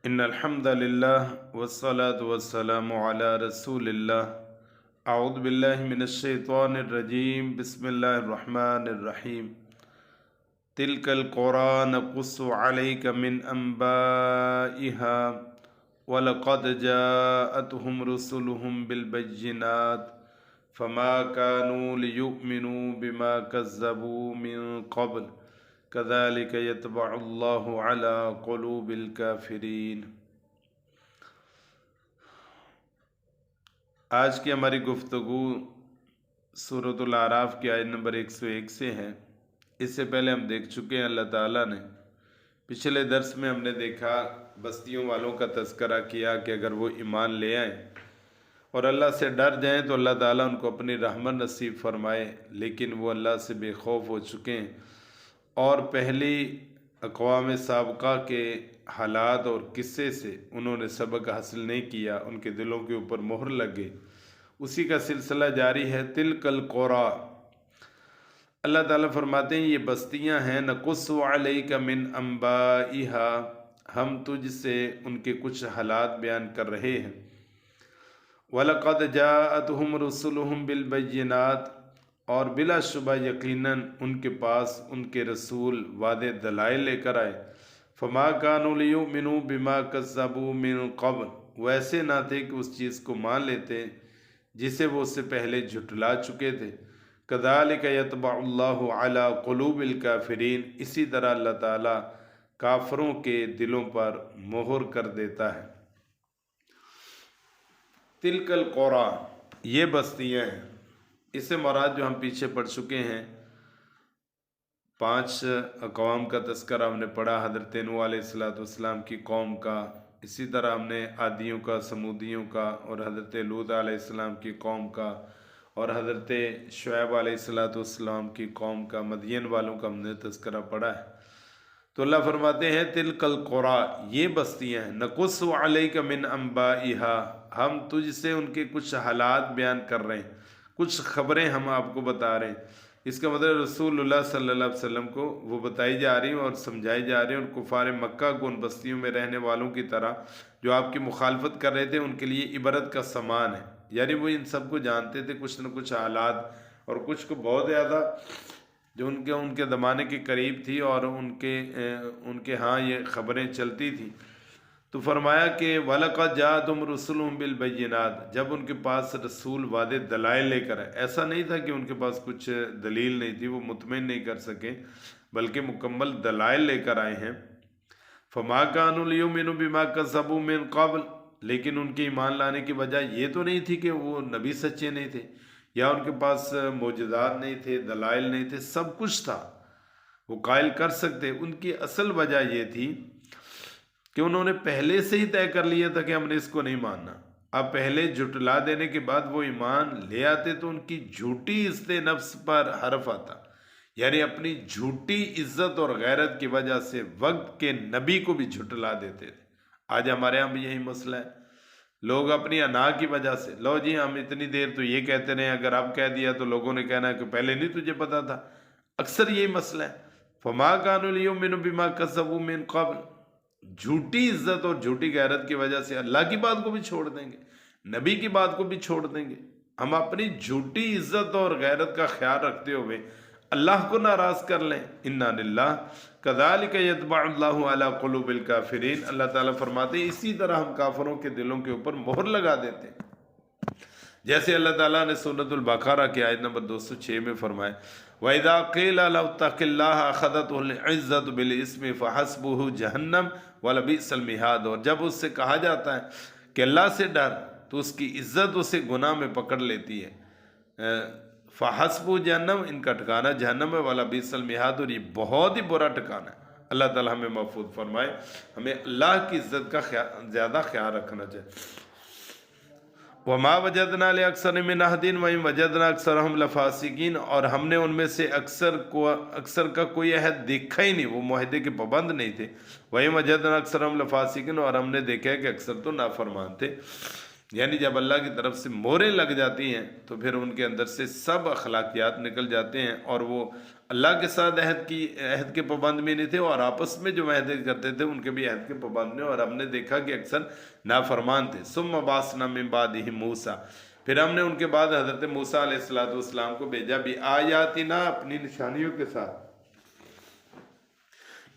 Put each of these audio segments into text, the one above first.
ان الحمد للہ والصلاة والسلام علی رسول اللہ اعوذ باللہ من الشیطان الرجیم بسم اللہ الرحمن الرحیم تلک القرى نقص علیک من انبائها ولقد جاءتهم رسلهم بالبینات فما كانوا ليؤمنوا بما كذبوا من قبل كذلك يطبع الله على قلوب الكافرين۔ آج کی ہماری گفتگو سورۃ الاعراف کی آیت نمبر 101 سے ہے۔ اس سے پہلے ہم دیکھ چکے ہیں اللہ تعالیٰ نے پچھلے درس میں ہم نے دیکھا بستیوں والوں کا تذکرہ کیا کہ اگر وہ ایمان لے آئیں اور اللہ سے ڈر جائیں تو اللہ تعالیٰ ان کو اپنی رحمت نصیب فرمائے، لیکن وہ اللہ سے بے خوف ہو چکے ہیں اور پہلی اقوام سابقہ کے حالات اور قصے سے انہوں نے سبق حاصل نہیں کیا، ان کے دلوں کے اوپر مہر لگ گئی۔ اسی کا سلسلہ جاری ہے۔ تلک القرى، اللہ تعالیٰ فرماتے ہیں یہ بستیاں ہیں، نقص علیک من انبائها، ہم تجھ سے ان کے کچھ حالات بیان کر رہے ہیں۔ وَلَقَدْ جَاءَتْهُمْ رُسُلُهُمْ بِالْبَيِّنَاتِ، اور بلا شبہ یقیناً ان کے پاس ان کے رسول واضح دلائل لے کر آئے۔ فما كانوا ليؤمنوا بما كذبوا من قبل، وہ ایسے نہ تھے کہ اس چیز کو مان لیتے جسے وہ اس سے پہلے جھٹلا چکے تھے۔ كذلك يطبع الله على قلوب الكافرين، اسی طرح اللہ تعالیٰ کافروں کے دلوں پر مہر کر دیتا ہے۔ تلک القرى، یہ بستیاں ہیں، اس سے مراد جو ہم پیچھے پڑھ چکے ہیں 5 اقوام کا تذکرہ ہم نے پڑھا، حضرت نوح علیہ السلام کی قوم کا، اسی طرح ہم نے عادیوں کا، سمودیوں کا، اور حضرت لوط علیہ السلام کی قوم کا، اور حضرت شعیب علیہ السلام کی قوم کا، مدین والوں کا ہم نے تذکرہ پڑھا ہے۔ تو اللہ فرماتے ہیں تلک القرى، یہ بستیاں ہیں، نقص علیک من انبائها، ہم تجھ سے ان کے کچھ حالات بیان کر رہے ہیں، کچھ خبریں ہم آپ کو بتا رہے ہیں۔ اس کا مطلب رسول اللہ صلی اللہ علیہ وسلم کو وہ بتائی جا رہی ہیں اور سمجھائی جا رہی ہیں، اور کفار مکہ کو ان بستیوں میں رہنے والوں کی طرح جو آپ کی مخالفت کر رہے تھے ان کے لیے عبرت کا سامان ہے۔ یعنی وہ ان سب کو جانتے تھے، کچھ نہ کچھ حالات، اور کچھ کو بہت زیادہ جو ان کے زمانے کے قریب تھی اور ان کے ہاں یہ خبریں چلتی تھیں۔ تو فرمایا کہ وَلَقَدْ جَاءَتْهُمْ رُسُلُهُمْ بِالْبَيِّنَاتِ، جب ان کے پاس رسول واضح دلائل لے کر آئے، ایسا نہیں تھا کہ ان کے پاس کچھ دلیل نہیں تھی، وہ مطمئن نہیں کر سکے، بلکہ مکمل دلائل لے کر آئے ہیں۔ فَمَا كَانُوا لِيُؤْمِنُوا بِمَا كَذَّبُوا مِن قَبْلُ، لیکن ان کے ایمان لانے کی وجہ یہ تو نہیں تھی کہ وہ نبی سچے نہیں تھے یا ان کے پاس معجزات نہیں تھے، دلائل نہیں تھے، سب کچھ تھا، وہ قائل کر سکتے۔ ان کی اصل وجہ یہ تھی کہ انہوں نے پہلے سے ہی طے کر لیا تھا کہ ہم نے اس کو نہیں ماننا۔ اب پہلے جھٹلا دینے کے بعد وہ ایمان لے آتے تو ان کی جھوٹی عزت نفس پر حرف آتا، یعنی اپنی جھوٹی عزت اور غیرت کی وجہ سے وقت کے نبی کو بھی جھٹلا دیتے تھے۔ آج ہمارے ہاں بھی یہی مسئلہ ہے، لوگ اپنی انا کی وجہ سے، لو جی ہم اتنی دیر تو یہ کہتے رہے، اگر اب کہہ دیا تو لوگوں نے کہنا ہے کہ پہلے نہیں تجھے پتا تھا۔ اکثر یہی مسئلہ ہے۔ فما كانوا ليؤمنوا بما كذبوا من قبل، جھوٹی عزت اور جھوٹی غیرت کی وجہ سے اللہ کی بات کو بھی چھوڑ دیں گے، نبی کی بات کو بھی چھوڑ دیں گے۔ ہم اپنی جھوٹی عزت اور غیرت کا خیال رکھتے ہوئے اللہ کو ناراض کر لیں، انا للہ کذالک یطبع اللہ علی قلوب الکافرین۔ اللہ تعالیٰ فرماتے ہیں اسی طرح ہم کافروں کے دلوں کے اوپر مہر لگا دیتے ہیں، جیسے اللہ تعالیٰ نے سورۃ البقرہ کی آیت نمبر 206 میں فرمایا وَإِذَا قِيلَ لَهُ اتَّقِ اللَّهَ أَخَذَتْهُ الْعِزَّةُ بِالْإِثْمِ فَحَسْبُهُ جَهَنَّمُ وَلَبِئْسَ الْمِهَادُ، اور جب اس سے کہا جاتا ہے کہ اللہ سے ڈر تو اس کی عزت اسے گناہ میں پکڑ لیتی ہے۔ فَحَسْبُهُ جَهَنَّمُ، ان کا ٹھکانہ جہنم ہے، وَلَبِئْسَ الْمِهَادُ، اور یہ بہت ہی برا ٹھکانہ ہے۔ اللہ تعالیٰ ہمیں محفوظ فرمائے، ہمیں اللہ کی عزت کا زیادہ خیال رکھنا چاہیے۔ وَمَا وَجَدْنَا لِأَكْثَرٍ مِّنْ أَحَدٍ وَإِن وَجَدْنَا أَكْثَرَهُمْ لَفَاسِقِينَ، اور ہم نے ان میں سے اکثر کا کوئی عہد دیکھا ہی نہیں، وہ معاہدے کے پابند نہیں تھے۔ وَإِن وَجَدْنَا أَكْثَرَهُمْ لَفَاسِقِينَ، اور ہم نے دیکھا ہے کہ اکثر تو نافرمان تھے۔ یعنی جب اللہ کی طرف سے مہریں لگ جاتی ہیں تو پھر ان کے اندر سے سب اخلاقیات نکل جاتے ہیں، اور وہ اللہ کے ساتھ عہد کے پابند بھی نہیں تھے، اور آپس میں جو معاہدے کرتے تھے ان کے بھی عہد کے پابند نہیں، اور ہم نے دیکھا کہ اکثر نافرمان تھے۔ ثم بعثنا من بعدہ موسیٰ، پھر ہم نے ان کے بعد حضرت موسیٰ علیہ السلام کو بھیجا بھی آیاتنا، اپنی نشانیوں کے ساتھ،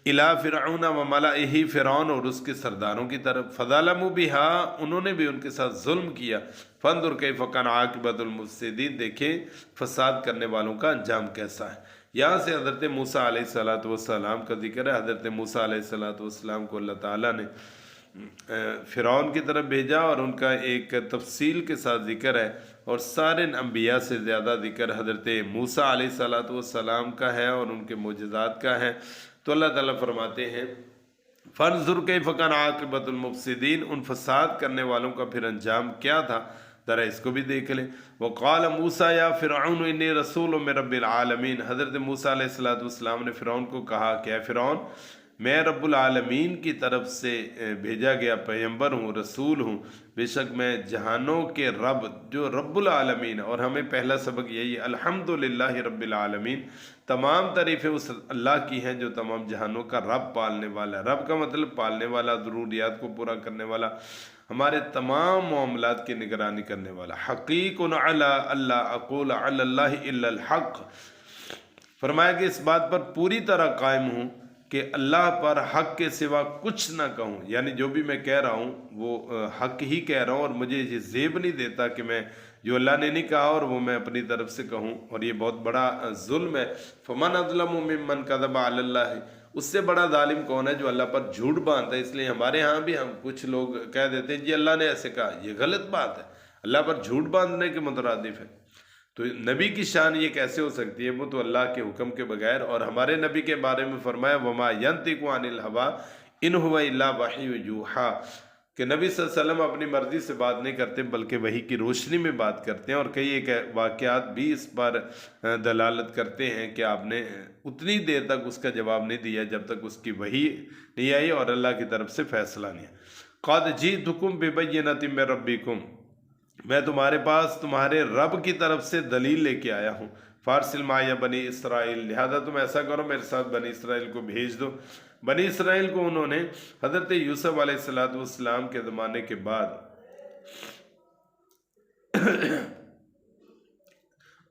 الی فرعون و ملئہ، فرعون اور اس کے سرداروں کی طرف، فظلموا بہا، انہوں نے بھی ان کے ساتھ ظلم کیا، فانظر کیف کان عاقبۃ المفسدین، دیکھیں فساد کرنے والوں کا انجام کیسا ہے۔ یہاں سے حضرت موسیٰ علیہ السلام کا ذکر ہے۔ حضرت موسیٰ علیہ السلام کو اللہ تعالیٰ نے فرعون کی طرف بھیجا، اور ان کا ایک تفصیل کے ساتھ ذکر ہے، اور سارے انبیاء سے زیادہ ذکر حضرت موسیٰ علیہ السلام کا ہے اور ان کے معجزات کا ہے۔ تو اللہ تعالیٰ فرماتے ہیں فانظر کیف کان عاقبۃ المفسدین، ان فساد کرنے والوں کا پھر انجام کیا تھا، ذرا اس کو بھی دیکھ لیں۔ وقال موسیٰ یا فرعون انی رسول من رب العالمین، حضرت موسیٰ علیہ السلام نے فرعون کو کہا کہ اے فرعون، میں رب العالمین کی طرف سے بھیجا گیا پیغمبر ہوں، رسول ہوں، بے شک میں جہانوں کے رب، جو رب العالمین، اور ہمیں پہلا سبق یہی ہے الحمدللہ رب العالمین، تمام تعریفیں اس اللہ کی ہیں جو تمام جہانوں کا رب، پالنے والا ہے۔ رب کا مطلب پالنے والا، ضروریات کو پورا کرنے والا، ہمارے تمام معاملات کی نگرانی کرنے والا۔ حقیق علی اللہ اقول علی اللہ الا الحق، فرمایا کہ اس بات پر پوری طرح قائم ہوں کہ اللہ پر حق کے سوا کچھ نہ کہوں، یعنی جو بھی میں کہہ رہا ہوں وہ حق ہی کہہ رہا ہوں، اور مجھے یہ زیب نہیں دیتا کہ میں جو اللہ نے نہیں کہا اور وہ میں اپنی طرف سے کہوں، اور یہ بہت بڑا ظلم ہے۔ فمن اظلم ممن کذب علی اللہ، اس سے بڑا ظالم کون ہے جو اللہ پر جھوٹ باندھتا ہے۔ اس لیے ہمارے ہاں بھی ہم کچھ لوگ کہہ دیتے ہیں جی اللہ نے ایسے کہا، یہ غلط بات ہے، اللہ پر جھوٹ باندھنے کے مترادف ہے۔ تو نبی کی شان یہ کیسے ہو سکتی ہے؟ وہ تو اللہ کے حکم کے بغیر، اور ہمارے نبی کے بارے میں فرمایا وما ینطق عن الہویٰ ان ہو الا وحی یوحیٰ، کہ نبی صلی اللہ علیہ وسلم اپنی مرضی سے بات نہیں کرتے بلکہ وحی کی روشنی میں بات کرتے ہیں، اور کئی ایک واقعات بھی اس پر دلالت کرتے ہیں کہ آپ نے اتنی دیر تک اس کا جواب نہیں دیا جب تک اس کی وحی نہیں آئی اور اللہ کی طرف سے فیصلہ نہیں ہے۔ قد جئتکم ببینۃ من ربکم، میں تمہارے پاس تمہارے رب کی طرف سے دلیل لے کے آیا ہوں، فارسل معایا بنی اسرائیل، لہذا تم ایسا کرو میرے ساتھ بنی اسرائیل کو بھیج دو۔ بنی اسرائیل کو انہوں نے حضرت یوسف علیہ السلام کے زمانے کے بعد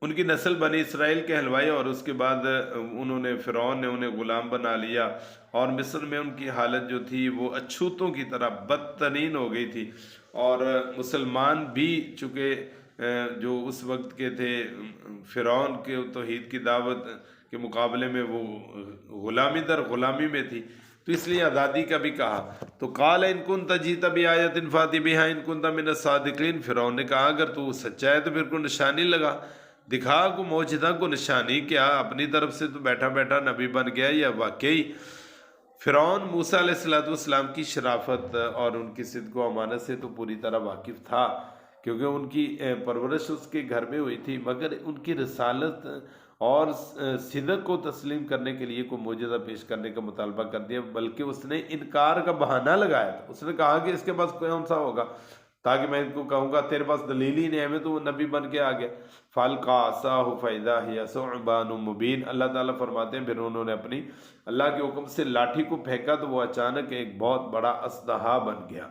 ان کی نسل بنی اسرائیل کے حلوائی، اور اس کے بعد انہوں نے فرعون نے انہیں غلام بنا لیا، اور مصر میں ان کی حالت جو تھی وہ اچھوتوں کی طرح بدترین ہو گئی تھی، اور مسلمان بھی چونکہ جو اس وقت کے تھے فرعون کے توحید کی دعوت کے مقابلے میں وہ غلامی در غلامی میں تھی، تو اس لیے آزادی کا بھی کہا۔ تو قال ان کنت جئت بآیۃ فأت بہا ان کنت من الصادقین، فرعون نے کہا اگر تو سچا ہے تو پھر کوئی نشانی لگا، دکھا کو معجزہ کو نشانی، کیا اپنی طرف سے تو بیٹھا بیٹھا نبی بن گیا یا واقعی؟ فرعون موسیٰ علیہ السلام کی شرافت اور ان کی صدق و امانت سے تو پوری طرح واقف تھا، کیونکہ ان کی پرورش اس کے گھر میں ہوئی تھی، مگر ان کی رسالت اور صدق کو تسلیم کرنے کے لیے کوئی معجزہ پیش کرنے کا مطالبہ کر دیا، بلکہ اس نے انکار کا بہانہ لگایا تھا۔ اس نے کہا کہ اس کے پاس کون سا ہوگا تاکہ میں ان کو کہوں گا تیرے پاس دلیل ہی نہیں ہے، میں تو وہ نبی بن کے آ گیا۔ فَأَلْقَىٰ عَصَاهُ فَإِذَا هِيَ ثُعْبَانٌ مُّبِينٌ، اللہ تعالیٰ فرماتے ہیں پھر انہوں نے اپنی اللہ کے حکم سے لاٹھی کو پھینکا تو وہ اچانک ایک بہت بڑا اژدہا بن گیا۔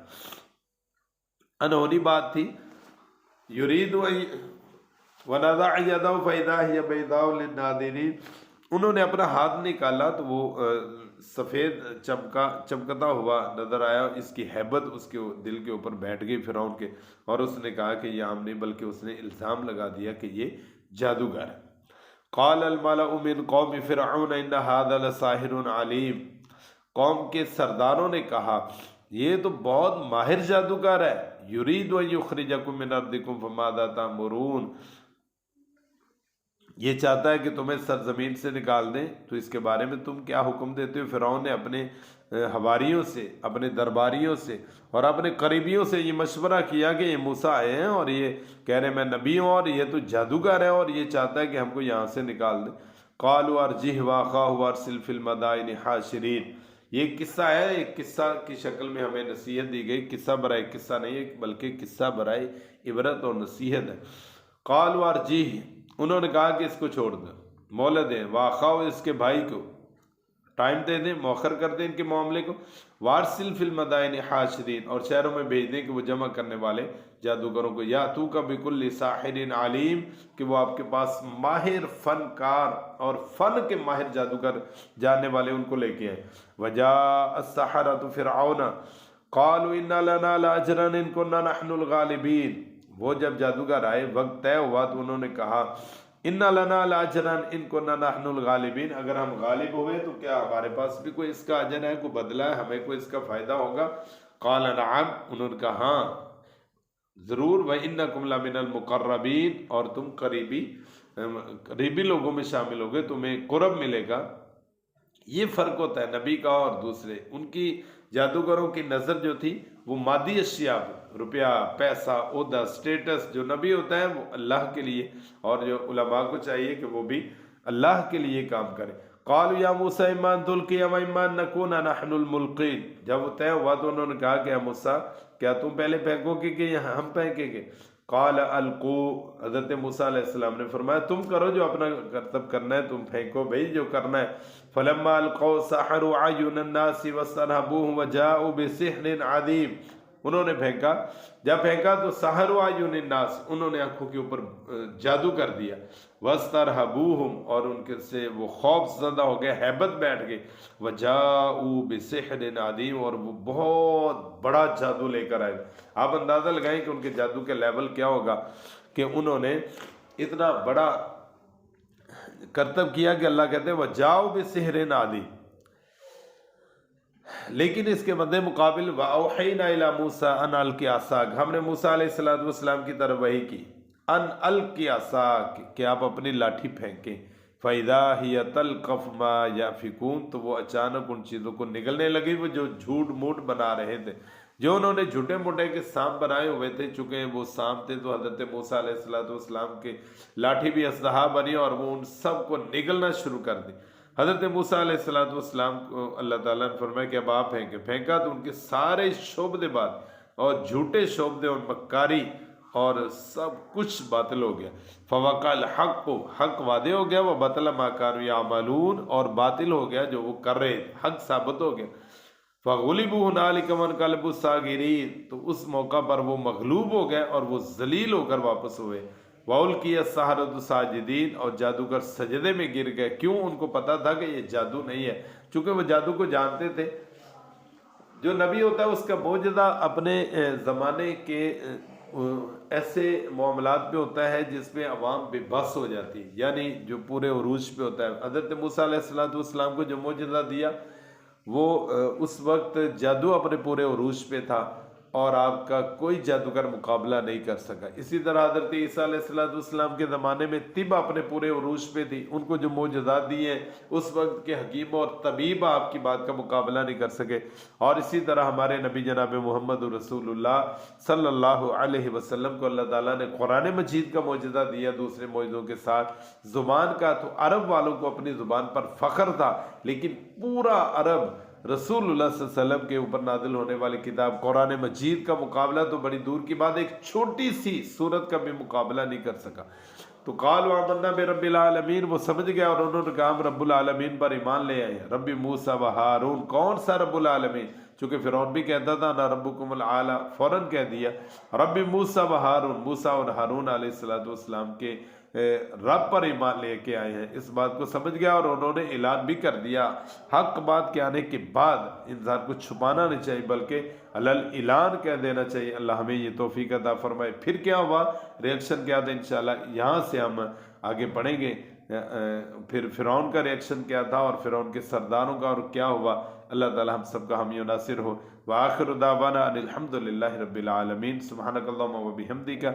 انہونی بات تھی، یرید وَنَزَعَ يَدَهُ فَإِذَا هِيَ بَيْضَاءُ لِلنَّاظِرِينَ، انہوں نے اپنا ہاتھ نکالا تو وہ سفید چمکتا ہوا نظر آیا، اس کی ہیبت اس کے دل کے اوپر بیٹھ گئی فرعون کے، اور اس نے کہا کہ یہ عام نہیں بلکہ اس نے الزام لگا دیا کہ یہ جادوگر ہے۔ قال الملأ من قوم فرعون ان هذا لساحر علیم، قوم کے سرداروں نے کہا یہ تو بہت ماہر جادوگر ہے، یرید ان یخرجکم من ارضکم فماذا تأمرون، یہ چاہتا ہے کہ تمہیں سرزمین سے نکال دیں، تو اس کے بارے میں تم کیا حکم دیتے ہو؟ فرعون نے اپنے حواریوں سے، اپنے درباریوں سے اور اپنے قریبیوں سے یہ مشورہ کیا کہ یہ موسیٰ آئے ہیں اور یہ کہہ رہے ہیں میں نبی ہوں اور یہ تو جادوگر ہے اور یہ چاہتا ہے کہ ہم کو یہاں سے نکال دیں۔ قالوا ارجہ واخاہ وارسل فی المدائن حاشرین، یہ ایک قصہ ہے، ایک قصہ کی شکل میں ہمیں نصیحت دی گئی، قصہ برائے قصہ نہیں ہے بلکہ قصہ برائے عبرت اور نصیحت ہے۔ قالوا ارجیہ، انہوں نے کہا کہ اس کو چھوڑ دو، مہلت دیں، واخاؤ، اس کے بھائی کو ٹائم دے دیں، مؤخر کر دیں ان کے معاملے کو، وارسل فی المدائن حاشرین، اور شہروں میں بھیج دیں کہ وہ جمع کرنے والے جادوگروں کو، یا تو کا بکل ساحر علیم، کہ وہ آپ کے پاس ماہر فنکار اور فن کے ماہر جادوگر جاننے والے ان کو لے کے آئے۔ وجاء السحرۃ فرعون قالوا ان لنا لاجرا ان كنا نحن الغالبین، وہ جب جادوگر آئے وقت طے ہوا تو انہوں نے کہا ان لنا لاجرا ان كنا نحن الغالبین، اگر ہم غالب ہوئے تو کیا ہمارے پاس بھی کوئی اس کا اجر ہے، کوئی بدلہ ہے، ہمیں کوئی اس کا فائدہ ہوگا؟ قال نعم، انہوں نے کہا ہاں ضرور، وَإِنَّكُمْ لَمِنَ الْمُقَرَّبِينَ، اور تم قریبی لوگوں میں شامل ہوگے، تمہیں قرب ملے گا۔ یہ فرق ہوتا ہے نبی کا اور دوسرے، ان کی جادوگروں کی نظر جو تھی وہ مادی اشیاء، روپیہ، پیسہ، عہدہ، سٹیٹس، جو نبی ہوتا ہے وہ اللہ کے لیے، اور جو علماء کو چاہیے کہ وہ بھی اللہ کے لیے کام کرے۔ قالوا یا موسیٰ اما ان تلقی و اما ان نکون نحن الملقین، جب وہ طے ہوا تو انہوں نے کہا کہ موسیٰ کیا تم پہلے پھینکو گے کہ ہم پھینکیں گے؟ قال القوا، حضرت موسیٰ علیہ السلام نے فرمایا تم کرو جو اپنا کرتب کرنا ہے، تم پھینکو بھائی جو کرنا ہے۔ فلما القوا سحروا اعین الناس واسترهبوهم وجاءوا بسحر عظیم، انہوں نے پھینکا، جب پھینکا تو سحروا اعین الناس، انہوں نے آنکھوں کے اوپر جادو کر دیا، واسترهبوهم، اور ان کے سے وہ خوف زدہ ہو گئے، ہیبت بیٹھ گئی، وجاءوا بسحر عظیم، اور وہ بہت بڑا جادو لے کر آئے۔ آپ اندازہ لگائیں کہ ان کے جادو کے لیول کیا ہوگا کہ انہوں نے اتنا بڑا کرتب کیا کہ اللہ کہتے ہیں وجاؤ بسحر عظیم۔ لیکن اس کے مد مقابل وَأَوْحَيْنَا إِلَى مُوسَىٰ أَنْ أَلْقِ عَصَاكَ، ہم نے موسیٰ علیہ السلام کی طرف وحی کی، ان القی عصاک، کہ آپ اپنی لاٹھی پھینکیں، فَإِذَا هِيَ تَلْقَفُ مَا يَأْفِكُونَ، تو وہ اچانک ان چیزوں کو نگلنے لگی، وہ جو جھوٹ موٹ بنا رہے تھے، جو انہوں نے جھوٹے موٹے کے سانپ بنائے ہوئے تھے، چونکہ وہ سانپ تھے تو حضرت موسیٰ علیہ السلام کے لاٹھی بھی اسلحہ بنی اور وہ ان سب کو نگلنا شروع کر دی۔ حضرت موسیٰ علیہ السلام کو اللہ تعالیٰ نے فرمایا کہ اب آپ پھینکا تو ان کے سارے شعبدے بات اور جھوٹے شعبدے اور مکاری اور سب کچھ باطل ہو گیا۔ فوقع الحق، حق وعدے ہو گیا، وہ بطل ما کانوا یعملون، اور باطل ہو گیا جو وہ کر رہے تھے، حق ثابت ہو گیا۔ فغلبوا هنالك وانقلبوا صاغرین، تو اس موقع پر وہ مغلوب ہو گئے اور وہ ذلیل ہو کر واپس ہوئے۔ وَأُلْقِيَ السَّحَرَةُ ساجدین، اور جادوگر سجدے میں گر گئے۔ کیوں؟ ان کو پتا تھا کہ یہ جادو نہیں ہے، چونکہ وہ جادو کو جانتے تھے۔ جو نبی ہوتا ہے اس کا معجزہ اپنے زمانے کے ایسے معاملات پہ ہوتا ہے جس میں عوام بے بس ہو جاتی ہے، یعنی جو پورے عروج پہ ہوتا ہے۔ حضرت موسیٰ علیہ السلام کو جو معجزہ دیا وہ اس وقت جادو اپنے پورے عروج پہ تھا اور آپ کا کوئی جادوگر مقابلہ نہیں کر سکا۔ اسی طرح حضرت عیسیٰ علیہ السلام کے زمانے میں طب اپنے پورے عروج پہ تھی، ان کو جو معجزات دیے ہیں اس وقت کے حکیم اور طبیب آپ کی بات کا مقابلہ نہیں کر سکے۔ اور اسی طرح ہمارے نبی جناب محمد رسول اللہ صلی اللہ علیہ وسلم کو اللہ تعالیٰ نے قرآن مجید کا معجزہ دیا دوسرے معجزوں کے ساتھ۔ زبان کا تو عرب والوں کو اپنی زبان پر فخر تھا، لیکن پورا عرب رسول اللہ صلی اللہ علیہ وسلم کے اوپر نازل ہونے والی کتاب قرآن مجید کا مقابلہ تو بڑی دور کی بات، ایک چھوٹی سی سورت کا بھی مقابلہ نہیں کر سکا۔ تو قالوا آمنا برب العالمین، وہ سمجھ گیا اور انہوں نے کہا ہم رب العالمین پر ایمان لے آئے ہیں۔ رب موسیٰ و ہارون، کون سا رب العالمین؟ چونکہ فرعون بھی کہتا تھا نا ربکم العالی، فوراً کہہ دیا رب موسیٰ و ہارون، موسیٰ اور ہارون علیہ السلام کے رب پر ایمان لے کے آئے ہیں۔ اس بات کو سمجھ گیا اور انہوں نے اعلان بھی کر دیا۔ حق بات کے آنے کے بعد انسان کو چھپانا نہیں چاہیے بلکہ علل اعلان کہہ دینا چاہیے۔ اللہ ہمیں یہ توفیق عطا فرمائے۔ پھر کیا ہوا، ریئیکشن کیا تھا، انشاءاللہ یہاں سے ہم آگے پڑھیں گے۔ پھر فرعون کا ریئیکشن کیا تھا اور فرعون کے سرداروں کا، اور کیا ہوا۔ اللہ تعالی ہم سب کا حامی و ناصر ہو۔ وآخر دعوانا ان الحمد للہ رب العالمین۔ سبحانک اللہم و بحمدک